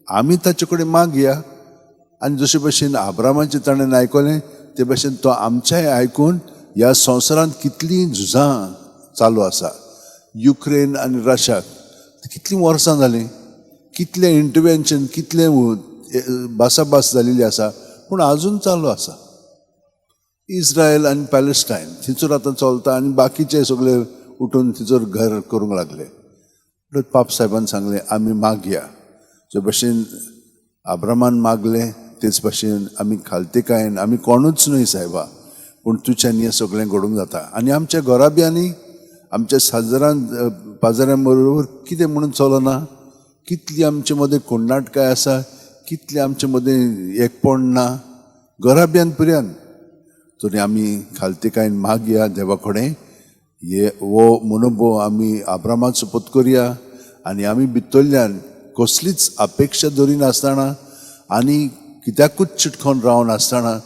आमी ताचे कडेन मागया आनी जशे भशेन आब्रामाचें ताणें आयकलें ते भशेन तो आमचेंय आयकून ह्या संवसारांत कितलीं झुजां चालू आसा युक्रेन आनी रशियाक कितलीं वर्सां जालीं कितलें इंटरवेन्शन कितलें भासाभास जालेली आसा पूण आजून चालू आसा इस्रायल आनी पॅलेस्टायन थिंचूर आतां चलता आनी बाकीचे सगळे उठून थिंचूर घर करूंक लागले म्हणून पाप साहेबान सांगलें आमी मागया जे भशेन आब्रामान मागलें तेच भशेन आमी खालतेकायेन आमी कोणूच न्हय साहेबा पूण तुच्यान हें सगळें घडोवंक जाता आनी आमच्या घोराब्यांनी आमच्या साजारान पाजाऱ्यां बरोबर कितें म्हणून चलना कितली आमचे मदें कोण्णाटकाय आसा कितले आमचे मदें एकपण ना घोराब्यान पुर्यान तरी आमी खालतेकायेन मागया देवा कडेन हो मनोभव आमी आब्रामाचो पत्करया आनी आमी भितरल्यान कसलीच अपेक्षा दवरिनासतना आनी कित्याकूच चिटकोन रावनासतना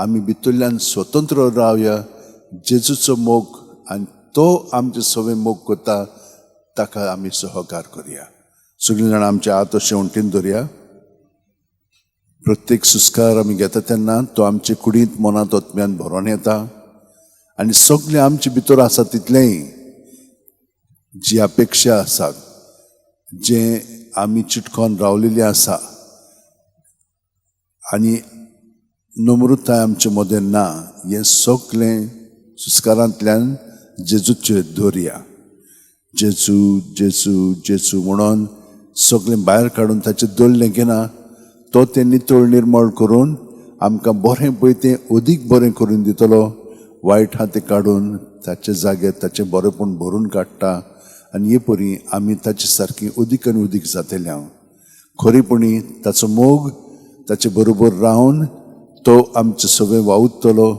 आमी भितरल्यान स्वतंत्र रावया जेजूचो मोग आनी तो आमचे सगळे मोग करता ताका आमी सहकार करया सगळीं जाणां आमच्या हात अशें उंटीन दवरया प्रत्येक सुस्कार आमी घेता तेन्ना तो आमचे कुडींत मनांत ओतम्यान भरोन येता आनी सगळें आमचे भितर आसा तितलेंय जी अपेक्षा आसा जें आमी चिटकोन रावलेलीं आसा आनी नम्रताय आमचे मदें ना हें सगळें सुस्कारांतल्यान जेजूचेर दवरया जेजू जेजू जेजू म्हणून सगळें भायर काडून ताचें दवरलें घेना तो तें नितळ निर्मळ करून आमकां बरें पळय तें अदीक बरें करून दितलो वायट आहा तें काडून ताचे जाग्यार ताचें बरेंपण भरून काडटा आनी हे परी आमी ताचे सारकी अदीक आनी अदीक जातले हांव खरेपणी ताचो मोग ताचे बरोबर रावन तो आमचें सगळें वावुरतलो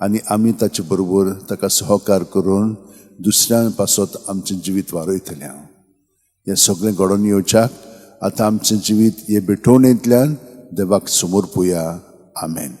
आनी आमी ताचे बरोबर ताका सहकार करून दुसऱ्यां पासत आमचें जिवीत वारयतलें हांव हें सगळें घडोवन येवच्याक आतां आमचें जिवीत हे भेटोवणेंतल्यान देवाक समोर पोवया आमेन.